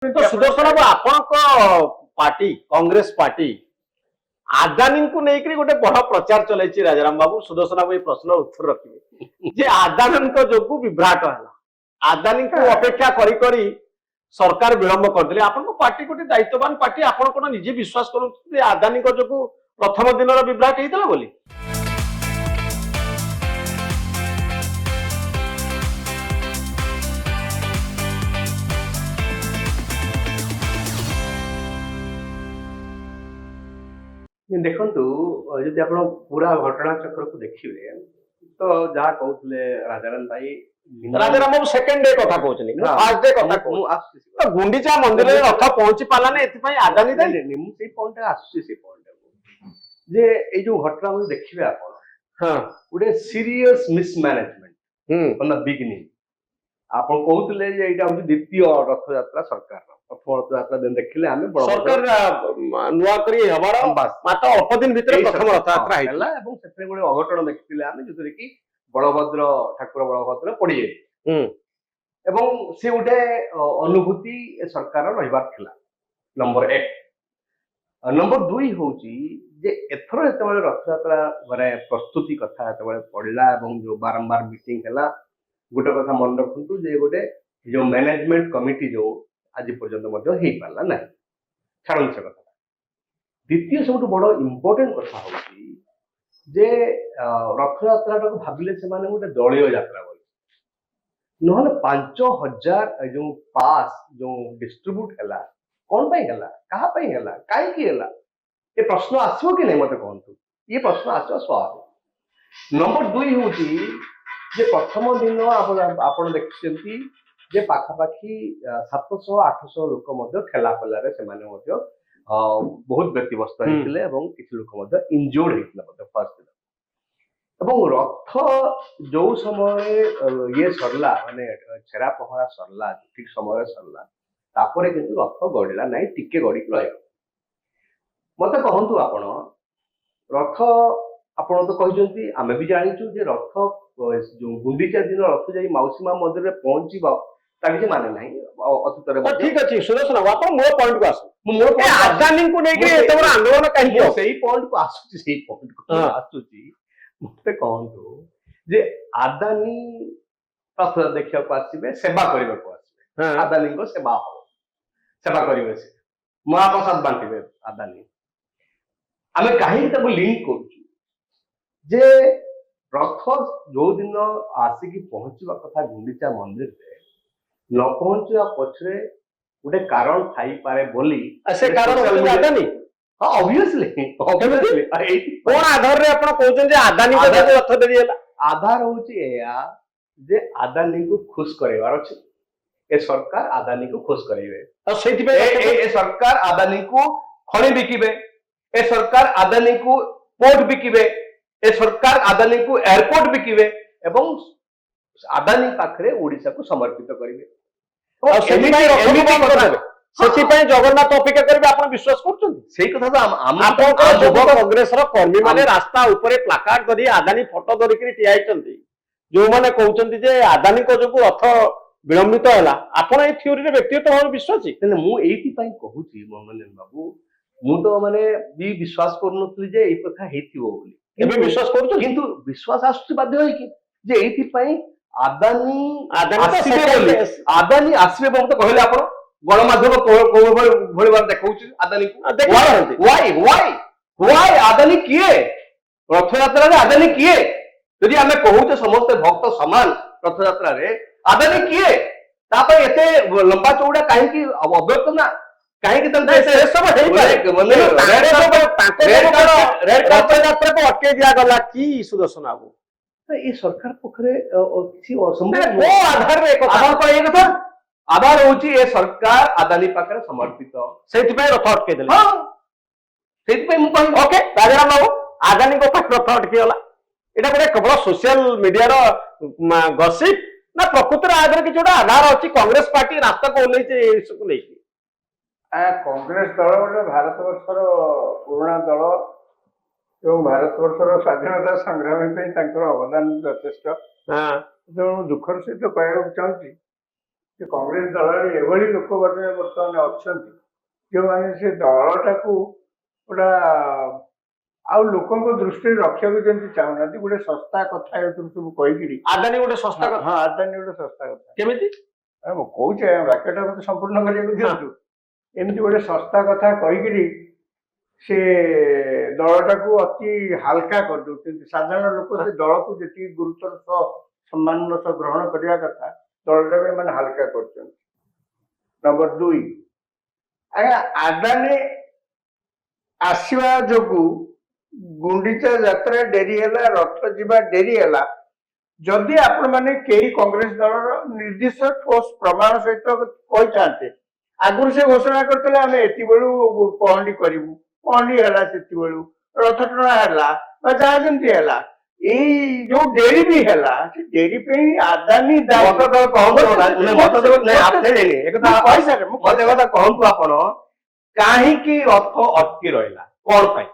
तो सुदर्शन बाबू आपण party Congress party Adani को लेकर गोटे बड़ प्रचार चलती राजाराम बाबू सुदर्शन बाबू ये प्रश्न उत्तर रखिए जे आदानी जो विभ्राट है आदानी को अपेक्षा करी करी सरकार विलंब करदे आपण पार्टी गोटे दायित्ववान पार्टी आपण कौन निजे विश्वास कर आदानी जो प्रथम दिन विभ्राट होता बोली देखु जदि आप पूरा घटना चक्र को देखिए तो जहाँ कहते राजाराम भाई राजाराम बाबू सेकेंड डे कथा कहते फर्स्ट डे कथा तो गुंडीचा मंदिर में रथ पहुंची पाला ना एथि आदानी से पॉइंट आसुची से पॉइंट जे ए जो घटना को देखिए आप हां गोटे serious mismanagement on the beginning आप कहते जे एटा होची द्वितीय रथ यात्रा सरकार प्रथम रथ यात्रा दिन देखिले हमें सरकार नुआ करी हबार मात्र अल्प दिन भीतर प्रथम रथ यात्रा हैला एवं सेते गोटे अघटन देखिले हमें जोतरे कि बलभद्र ठाकुर बलभद्र पड़ी जाए एवं से गोटे अनुभूति सरकार रहिबार थिला नंबर 1 नंबर 2 होची जे एथरो एतबेले रथ यात्रा माने प्रस्तुति कथा एतबेले पड़िला एवं जो बारंबार मीटिंग हैला गोटे कथा मन रखंतु जे गोटे जो मैनेजमेंट कमिटी जो आज पर्यंत मध्य हेई पाला ना छाड़न से कथा द्वितीय सब बड़ इंपोर्टेंट कथा होची जे रथ यात्रा को भाबिले से माने गोटे दलीय यात्रा बोली नहले 5000 जो पास जो डिस्ट्रीब्यूट हैला कौन पाई हैला कहा पाई हैला काई की हैला ये प्रश्न आसो कि नहीं मते कहंतु ये प्रश्न आसो स्वाभाविक नंबर 2 होची जे प्रथम दिन आपण देखिसेंती जे पाखापाखी 700-800 लोक मध्य ठेला पल्लारे से माने मध्य बहुत व्यतिव्यस्त होइतिले एवं किछि लोक मध्य इंजर्ड होइतिले मध्य फर्स्ट दिन एवं रथ जो समय ये सरला माने छेरा पहरा सरला ठीक समय सरला तापरे किंतु रथ गड़िला नाही टिके गड़ी रहयो मते कहंतु आपण रथ आपण तो कहिजंती आमे भी जानिचु जे रथ जो गुंडीचा दिन रथ जाई मौसीमा मंदिर रे पहुंचीबा ताकि माने नाही अतीतरे ठीक अछि सुदर्शन आपण मोर पॉइंट को आसु मोर पॉइंट आदानी को नै के एते बड़ आंदोलन काहे हो सही पॉइंट को आसुची सही पॉइंट को आसुची मते कहंतु जे आदानी रथ देखिया को आसीबे सेवा करबा को आसीबे आदानी को सेवा हो सेवा करिवे से महाप्रसाद बांटिबे आदानी आमे काहे तब लिंक करू जे रथ जो दिन आसिकी पहुंचवा कथा गुंडीचा मंदिर रे न पहुंचवा पछरे गोटे कारण थाई पारे बोली से कारण आदानी हां ऑब्वियसली कोन आधार रे आपण कहउछन जे आदानी को रथ देरी होला आधार होची एया जे आदानी को खुश करेवार अछि ए सरकार आदानी को खुश करेबे और सेति पे ए सरकार आदानी को खणी बिकिबे ए सरकार आदानी को पोर्ट बिकिबे ए सरकार आदानी को एयरपोर्ट बिकिबे एवं आदानी पाखरे ओडिसा को समर्पित करिवे और सेति पे सेति पे जगन्नाथ अपेक्षा करिवे आपण विश्वास करछन सेही कथा तो आपण युवा कांग्रेस रो कर्मी माने रास्ता ऊपर प्लाकार्ड धरि आदानी फोटो धरि के ठिया आइछन्ती जो माने कहउछन्ती जे आदानी को जो रथ विलंबित होला आपण ए थ्योरी रे व्यक्तिगत भाव विश्वासी ने मु एथि पई कहूची मंगनन बाबू मु तो माने भी विश्वास करनथली जे ए कथा हेतिबो बोली एबे विश्वास करू किंतु विश्वास आसुची बाध्य होई कि जे एथि पई आदानी आसबे बहुत कहले आपण गणमाध्यम भोली बार देखौची आदानी को व्हाई आदानी किए रथ यात्रा रे आदानी किए यदि हमें कहूचे समस्त भक्त समान रथ यात्रा रे आदानी किए तापर एते लंबा चौड़ा काहे की अव्यक्त ना काहे की तंत्र से सब हेई पारे माने रेड कार्पेट यात्रा को अटके दिया गला की सुदर्शन बाबू ये सरकार पखरे किसी असंभव वो आधार रे आधार पर एक था आधार होची ए सरकार आदानी पाखरे समर्पित सेति पे रथ अटके देले हां सेति पे मु कहि ओके राजाराम बाबू आदानी को पाख रथ अटके होला एटा गोटे केवल सोशल मीडिया रो गसिप ना प्रकृति आधार कि जोटा आधार अछि कांग्रेस पार्टी रास्ता को ओलै से इसको नै कांग्रेस दल गोटे भारत वर्षर पुराणा दल एवं भारत वर्षर स्वाधीनता संग्रामी अवदान यथेष जो दुखर सहित कहना चाहूँगी ସେ କଂଗ୍ରେସ ଦଳରେ ଏଭଳି ଲୋକ ବର୍ତ୍ତମାନ ଅଛନ୍ତି ଯେଉଁମାନେ ସେ ଦଳଟାକୁ ଗୋଟା ଆଉ ଲୋକଙ୍କ ଦୃଷ୍ଟିରେ ରଖିବାକୁ ଯେମିତି ଚାହୁଁନାହାନ୍ତି, ଗୋଟେ ଶସ୍ତା କଥା ଏଥିରୁ ସବୁ କହିକିରି ଆଦାନୀ ଗୋଟେ ଶସ୍ତା କଥା ହଁ ଆଦାନୀ ଗୋଟେ ଶସ୍ତା କଥା କେମିତି? ମୁଁ କହୁଛି ବାକ୍ୟଟା ମତେ ସମ୍ପୂର୍ଣ୍ଣ କରିବାକୁ ଦିଅନ୍ତୁ। ଏମିତି ଗୋଟେ ଶସ୍ତା କଥା କହିକିରି ସେ ଦଳଟାକୁ ଅତି ହାଲକା କରିଦଉଛନ୍ତି। ସାଧାରଣ ଲୋକ ସେ ଦଳକୁ ଯେତିକି ଗୁରୁତ୍ୱର ସହ ସମ୍ମାନର ସହ ଗ୍ରହଣ କରିବା କଥା ଦଳଟାକୁ ଏମାନେ ହାଲକା କରୁଛନ୍ତି। ନମ୍ବର 2, ଆଜ୍ଞା ଆଦାନୀ ଆସିବା ଯୋଗୁ ଗୁଣ୍ଡିଚା ଯାତ୍ରା ଡେରି ହେଲା, ରଥ ଯିବା ଡେରି ହେଲା। ଯଦି ଆପଣ ମାନେ କେହି କଂଗ୍ରେସ ଦଳର ନିର୍ଦ୍ଦିଷ୍ଟ ଠୋସ୍ ପ୍ରମାଣ ସହିତ କହିଥାନ୍ତେ, ଆଗରୁ ସେ ଘୋଷଣା କରିଥିଲେ ଆମେ ଏତିବେଳୁ ପହଣ୍ଡି କରିବୁ, ପହଣ୍ଡି ହେଲା, ସେତିବେଳୁ ରଥ ଟଣା ହେଲା ବା ଯାହା ଯେମିତି ହେଲା, ଏଇ ଯୋଉ ଡେରି ବି ହେଲା ସେ ଡେରି ପାଇଁ ଆଦାନୀ କଥା କହନ୍ତୁ ଆପଣ କାହିଁକି ରଥ ଅଟକି ରହିଲା, କଣ ପାଇଁ?